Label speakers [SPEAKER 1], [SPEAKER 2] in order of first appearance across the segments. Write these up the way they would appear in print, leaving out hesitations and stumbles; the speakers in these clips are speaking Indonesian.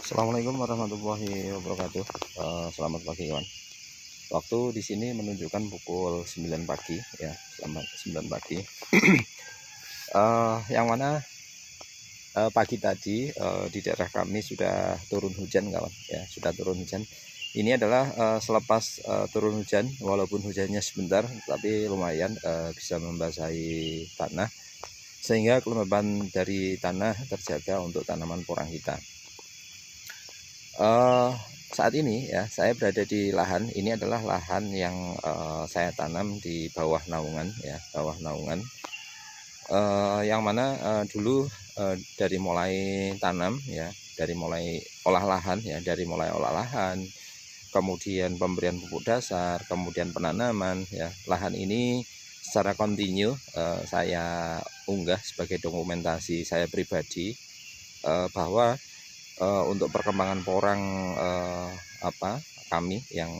[SPEAKER 1] Assalamualaikum warahmatullahi wabarakatuh. Selamat pagi kawan. Waktu di sini menunjukkan pukul 9 pagi ya. Selamat 9 pagi. Yang mana pagi tadi di daerah kami sudah turun hujan kawan ya, sudah turun hujan. Ini adalah selepas turun hujan, walaupun hujannya sebentar tapi lumayan bisa membasahi tanah, sehingga kelembaban dari tanah terjaga untuk tanaman porang kita. Saat ini ya saya berada di lahan. Ini adalah lahan yang saya tanam di bawah naungan ya, bawah naungan, yang mana dulu dari mulai tanam ya, dari mulai olah lahan ya, dari mulai olah lahan, kemudian pemberian pupuk dasar, kemudian penanaman ya, lahan ini secara kontinu saya unggah sebagai dokumentasi saya pribadi bahwa untuk perkembangan porang kami yang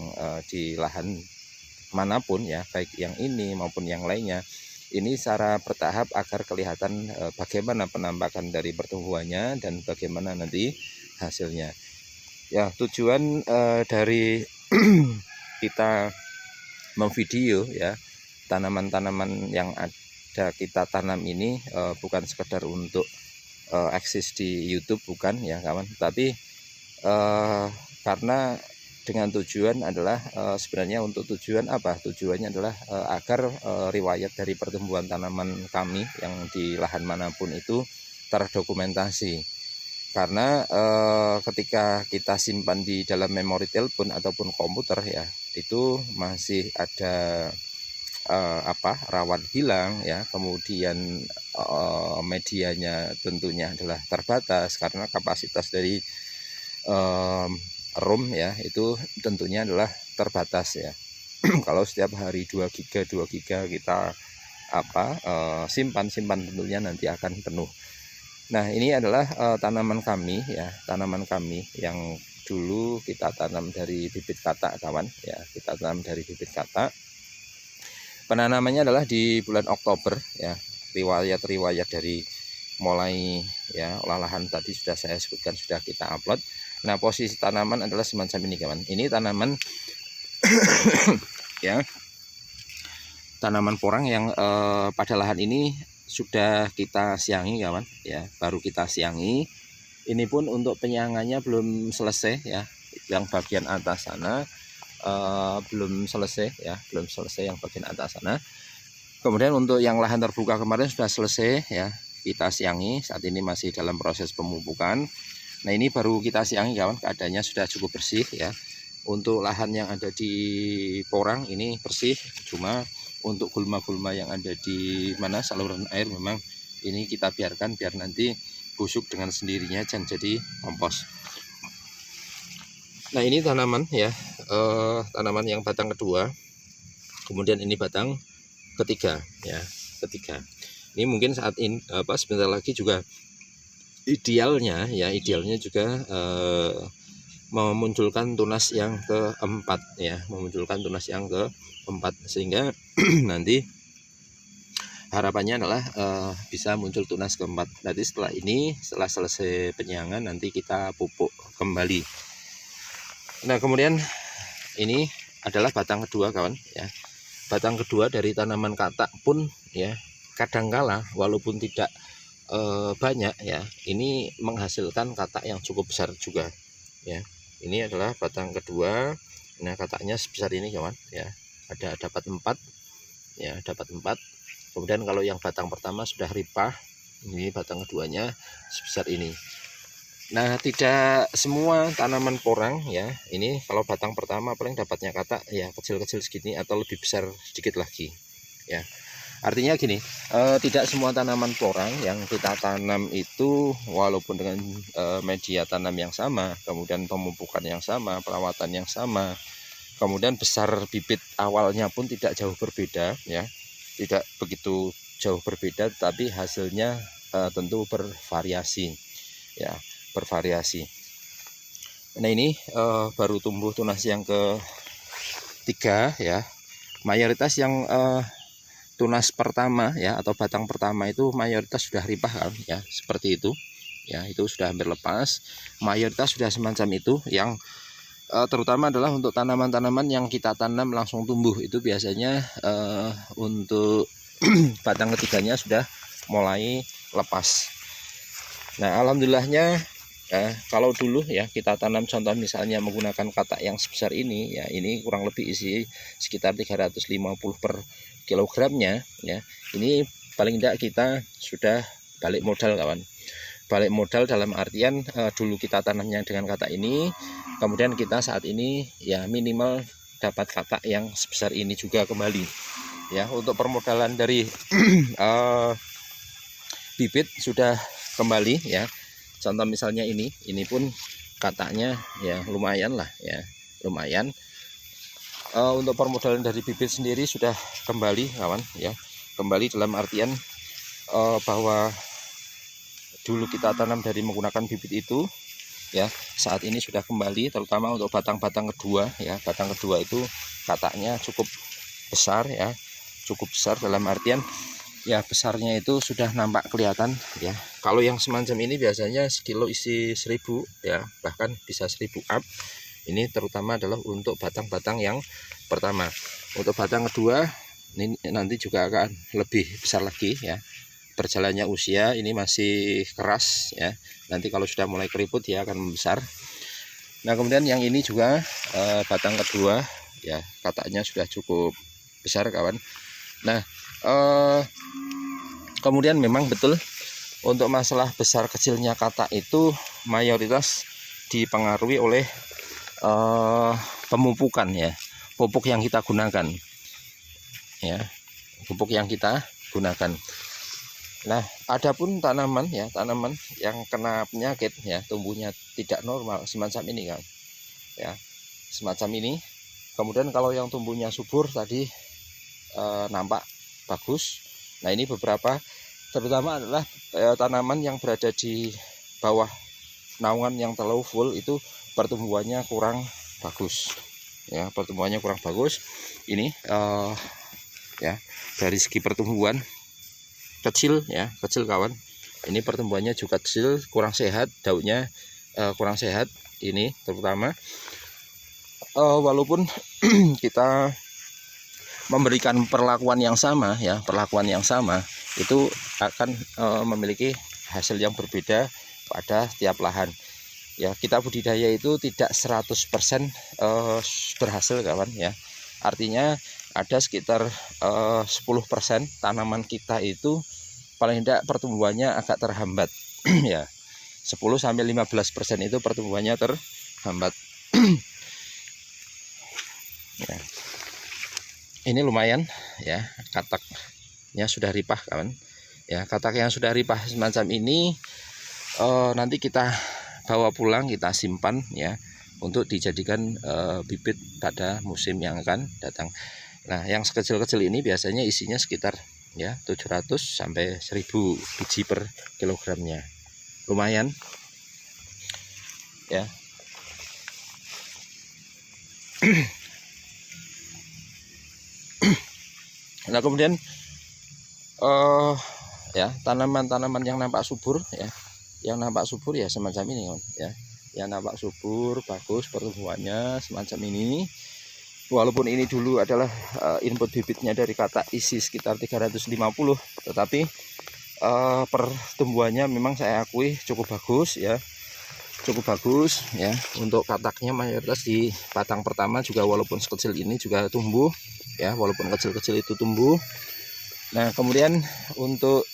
[SPEAKER 1] di lahan manapun ya, baik yang ini maupun yang lainnya, ini secara bertahap agar kelihatan bagaimana penampakan dari pertumbuhannya dan bagaimana nanti hasilnya. Ya, tujuan dari kita memvideo ya tanaman-tanaman yang ada kita tanam ini bukan sekedar untuk eksis di YouTube, bukan ya kawan, tapi karena dengan tujuan adalah sebenarnya untuk tujuan apa? Tujuannya adalah agar riwayat dari pertumbuhan tanaman kami yang di lahan manapun itu terdokumentasi. Karena ketika kita simpan di dalam memori telepon ataupun komputer ya, itu masih ada rawan hilang ya, kemudian medianya tentunya adalah terbatas karena kapasitas dari ROM ya itu tentunya adalah terbatas ya. Kalau setiap hari 2 giga kita simpan tentunya nanti akan penuh. Nah, ini adalah tanaman kami ya, tanaman kami yang dulu kita tanam dari bibit katak kawan ya, kita tanam dari bibit katak. Penanamannya adalah di bulan Oktober ya. Riwayat dari mulai ya olah lahan tadi sudah saya sebutkan, sudah kita upload. Nah, posisi tanaman adalah semacam ini kawan. Ini tanaman ya, tanaman porang yang pada lahan ini sudah kita siangi kawan ya, baru kita siangi. Ini pun untuk penyiangannya belum selesai ya, yang bagian atas sana belum selesai ya, belum selesai yang bagian atas sana. Kemudian untuk yang lahan terbuka kemarin sudah selesai ya, kita siangi. Saat ini masih dalam proses pemupukan. Nah, ini baru kita siangi kawan, keadaannya sudah cukup bersih ya. Untuk lahan yang ada di porang ini bersih, cuma untuk gulma-gulma yang ada di mana saluran air memang ini kita biarkan biar nanti busuk dengan sendirinya dan jadi kompos. Nah, ini tanaman ya, tanaman yang batang kedua, kemudian ini batang ketiga ya, ketiga. Ini mungkin saat ini sebentar lagi juga idealnya juga memunculkan tunas yang keempat ya, memunculkan tunas yang keempat, sehingga nanti harapannya adalah bisa muncul tunas keempat. Nanti setelah ini, setelah selesai penyiangan, nanti kita pupuk kembali. Nah, kemudian ini adalah batang kedua kawan ya. Batang kedua dari tanaman katak pun ya, kadangkala walaupun tidak banyak ya, ini menghasilkan katak yang cukup besar juga ya. Ini adalah batang kedua. Nah, kataknya sebesar ini kawan ya, dapat 4 ya, dapat 4. Kemudian kalau yang batang pertama sudah ripah, ini batang keduanya sebesar ini. Nah, tidak semua tanaman porang ya, ini kalau batang pertama paling dapatnya katak ya kecil-kecil segini atau lebih besar sedikit lagi ya. Artinya gini, tidak semua tanaman porang yang kita tanam itu walaupun dengan media tanam yang sama, kemudian pemupukan yang sama, perawatan yang sama, kemudian besar bibit awalnya pun tidak jauh berbeda ya, tidak begitu jauh berbeda, tapi hasilnya tentu bervariasi ya, bervariasi. Nah, ini baru tumbuh tunas yang ketiga ya. Mayoritas yang tunas pertama ya atau batang pertama itu mayoritas sudah ripah kan ya, seperti itu ya, itu sudah hampir lepas. Mayoritas sudah semacam itu. Yang terutama adalah untuk tanaman-tanaman yang kita tanam langsung tumbuh, itu biasanya untuk batang ketiganya sudah mulai lepas. Nah, alhamdulillahnya kalau dulu ya kita tanam contoh misalnya menggunakan katak yang sebesar ini ya, ini kurang lebih isi sekitar 350 per kilogramnya ya. Ini paling tidak kita sudah balik modal, kawan. Balik modal dalam artian dulu kita tanamnya dengan katak ini, kemudian kita saat ini ya minimal dapat katak yang sebesar ini juga kembali ya. Untuk permodalan dari bibit sudah kembali ya. Contoh misalnya ini pun kataknya ya lumayan lah ya, lumayan. Untuk permodalan dari bibit sendiri sudah kembali, kawan ya. Kembali dalam artian bahwa dulu kita tanam dari menggunakan bibit itu ya, saat ini sudah kembali, terutama untuk batang-batang kedua ya. Batang kedua itu kataknya cukup besar ya, cukup besar dalam artian ya besarnya itu sudah nampak kelihatan ya. Kalau yang semacam ini biasanya sekilo isi 1000 ya, bahkan bisa 1000 up. Ini terutama adalah untuk batang-batang yang pertama. Untuk batang kedua ini nanti juga akan lebih besar lagi ya. Berjalannya usia ini masih keras ya. Nanti kalau sudah mulai keriput ya akan membesar. Nah, kemudian yang ini juga batang kedua ya, kataknya sudah cukup besar, kawan. Nah, kemudian memang betul untuk masalah besar kecilnya katak itu mayoritas dipengaruhi oleh pemupukan ya, pupuk yang kita gunakan ya, pupuk yang kita gunakan. Nah, adapun tanaman ya, tanaman yang kena penyakit ya, tumbuhnya tidak normal semacam ini kan ya, semacam ini. Kemudian kalau yang tumbuhnya subur tadi nampak bagus. Nah, ini beberapa, terutama adalah tanaman yang berada di bawah naungan yang terlalu full, itu pertumbuhannya kurang bagus ya, pertumbuhannya kurang bagus. Ini ya dari segi pertumbuhan kecil ya, kecil, kawan. Ini pertumbuhannya juga kecil, kurang sehat, daunnya kurang sehat ini terutama. Walaupun kita memberikan perlakuan yang sama ya, perlakuan yang sama itu akan memiliki hasil yang berbeda pada setiap lahan ya. Kita budidaya itu tidak 100% berhasil, kawan ya. Artinya ada sekitar 10% tanaman kita itu paling tidak pertumbuhannya agak terhambat ya. 10-15% itu pertumbuhannya terhambat. Ya. Ini lumayan ya, kataknya sudah ripah, kawan ya. Katak yang sudah ripah semacam ini nanti kita bawa pulang, kita simpan ya, untuk dijadikan bibit pada musim yang akan datang. Nah, yang sekecil-kecil ini biasanya isinya sekitar ya 700 sampai 1000 biji per kilogramnya. Lumayan ya. Nah, kemudian ya tanaman-tanaman yang nampak subur ya, yang nampak subur ya semacam ini ya, yang nampak subur bagus pertumbuhannya semacam ini. Walaupun ini dulu adalah input bibitnya dari katak isi sekitar 350, tetapi pertumbuhannya memang saya akui cukup bagus ya, cukup bagus ya. Untuk kataknya mayoritas di batang pertama juga walaupun sekecil ini juga tumbuh ya, walaupun kecil-kecil itu tumbuh. Nah, kemudian untuk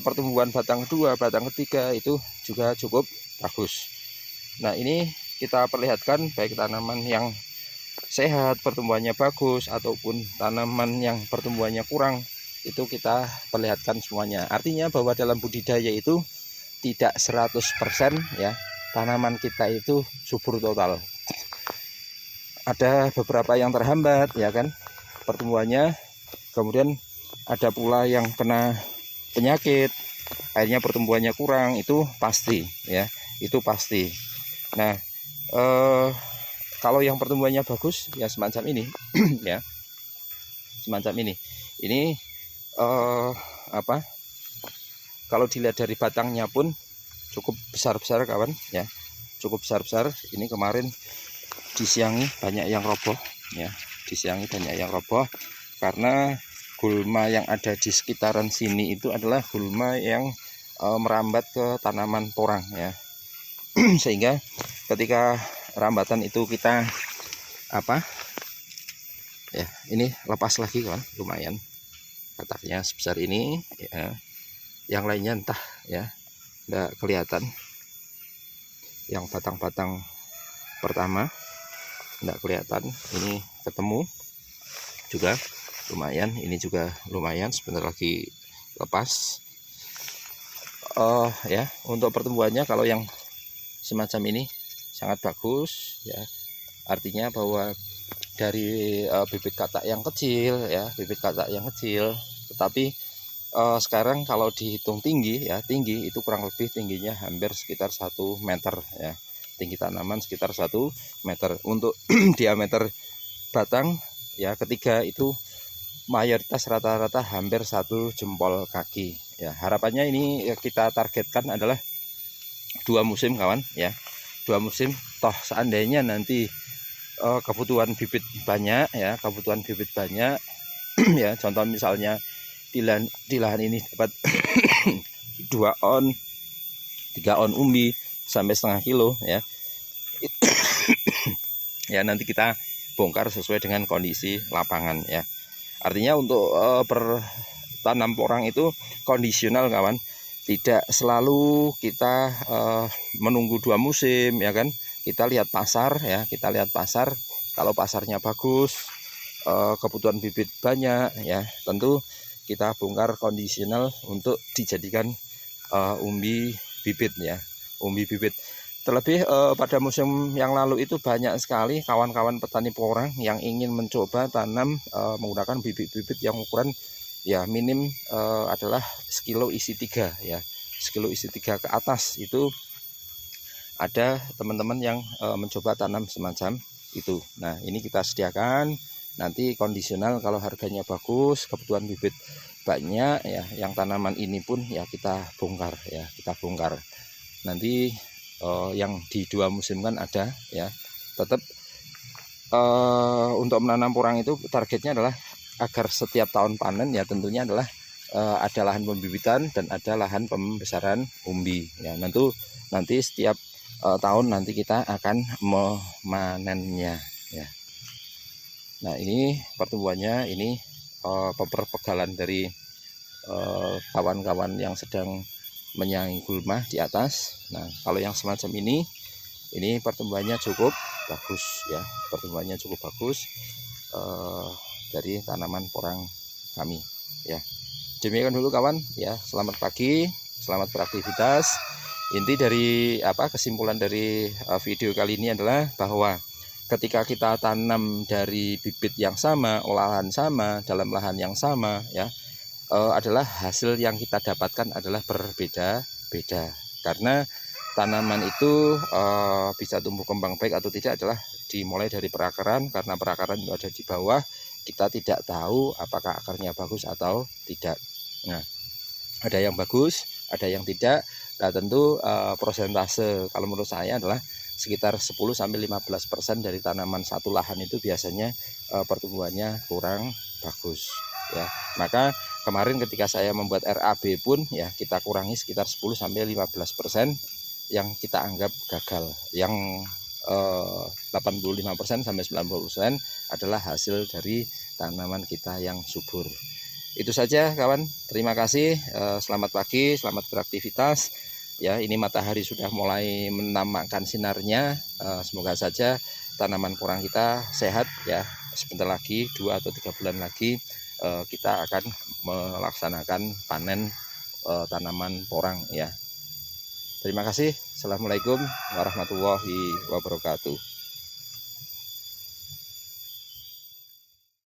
[SPEAKER 1] pertumbuhan batang kedua, batang ketiga itu juga cukup bagus. Nah, ini kita perlihatkan baik tanaman yang sehat pertumbuhannya bagus ataupun tanaman yang pertumbuhannya kurang, itu kita perlihatkan semuanya. Artinya bahwa dalam budidaya itu tidak 100% ya tanaman kita itu subur total. Ada beberapa yang terhambat ya kan pertumbuhannya, kemudian ada pula yang kena penyakit akhirnya pertumbuhannya kurang, itu pasti ya, itu pasti. Nah, kalau yang pertumbuhannya bagus ya semacam ini ya, semacam ini apa, kalau dilihat dari batangnya pun cukup besar-besar kawan ya, cukup besar-besar. Ini kemarin disiangi banyak yang roboh ya, disiangi banyak yang roboh karena gulma yang ada di sekitaran sini itu adalah gulma yang merambat ke tanaman porang ya. Sehingga ketika rambatan itu kita ya, ini lepas lagi kan, lumayan kataknya sebesar ini ya. Yang lainnya entah ya, enggak kelihatan. Yang batang-batang pertama enggak kelihatan, ini ketemu juga lumayan, ini juga lumayan, sebentar lagi lepas. Ya, untuk pertumbuhannya kalau yang semacam ini sangat bagus ya, artinya bahwa dari bibit katak yang kecil ya, bibit katak yang kecil, tetapi sekarang kalau dihitung tinggi ya, tinggi itu kurang lebih tingginya hampir sekitar 1 meter ya, tinggi tanaman sekitar 1 meter. Untuk diameter batang ya, ketiga itu mayoritas rata-rata hampir 1 jempol kaki ya. Harapannya ini kita targetkan adalah 2 musim kawan ya, 2 musim. Toh seandainya nanti kebutuhan bibit banyak ya, kebutuhan bibit banyak ya, contoh misalnya di lahan ini dapat 2 on 3 on umbi sampai setengah kilo ya, ya nanti kita bongkar sesuai dengan kondisi lapangan ya. Artinya untuk bertanam porang itu kondisional kawan, tidak selalu kita menunggu 2 musim ya kan. Kita lihat pasar ya, kita lihat pasar. Kalau pasarnya bagus, kebutuhan bibit banyak ya, tentu kita bongkar kondisional untuk dijadikan umbi bibit ya, umbi bibit. Terlebih pada musim yang lalu itu banyak sekali kawan-kawan petani porang yang ingin mencoba tanam menggunakan bibit-bibit yang ukuran ya minim adalah sekilo isi 3 ya, sekilo isi 3 ke atas. Itu ada teman-teman yang mencoba tanam semacam itu. Nah ini kita sediakan, nanti kondisional kalau harganya bagus, kebutuhan bibit banyak ya, yang tanaman ini pun ya kita bongkar ya, kita bongkar. Nanti yang di 2 musim kan ada ya. Tetap untuk menanam porang itu targetnya adalah agar setiap tahun panen ya, tentunya adalah ada lahan pembibitan dan ada lahan pembesaran umbi ya. Nanti setiap tahun nanti kita akan memanennya ya. Nah ini pertumbuhannya, ini pegalan dari kawan-kawan yang sedang menyaingi gulma di atas. Nah kalau yang semacam ini pertumbuhannya cukup bagus ya, pertumbuhannya cukup bagus dari tanaman porang kami ya. Demikian dulu kawan ya, selamat pagi, selamat beraktivitas. Inti dari kesimpulan dari video kali ini adalah bahwa ketika kita tanam dari bibit yang sama, olahan sama, dalam lahan yang sama ya, adalah hasil yang kita dapatkan adalah berbeda-beda. Karena tanaman itu bisa tumbuh kembang baik atau tidak adalah dimulai dari perakaran, karena perakaran itu ada di bawah, kita tidak tahu apakah akarnya bagus atau tidak. Nah ada yang bagus, ada yang tidak. Nah tentu prosentase kalau menurut saya adalah sekitar 10-15% dari tanaman satu lahan itu biasanya pertumbuhannya kurang bagus ya. Maka kemarin ketika saya membuat RAB pun ya, kita kurangi sekitar 10-15% yang kita anggap gagal. Yang 85% sampai 90% adalah hasil dari tanaman kita yang subur. Itu saja kawan, terima kasih, selamat pagi, selamat beraktivitas ya. Ini matahari sudah mulai menampakkan sinarnya, semoga saja tanaman porang kita sehat ya. Sebentar lagi 2 atau 3 bulan lagi kita akan melaksanakan panen tanaman porang ya. Terima kasih, assalamualaikum warahmatullahi wabarakatuh.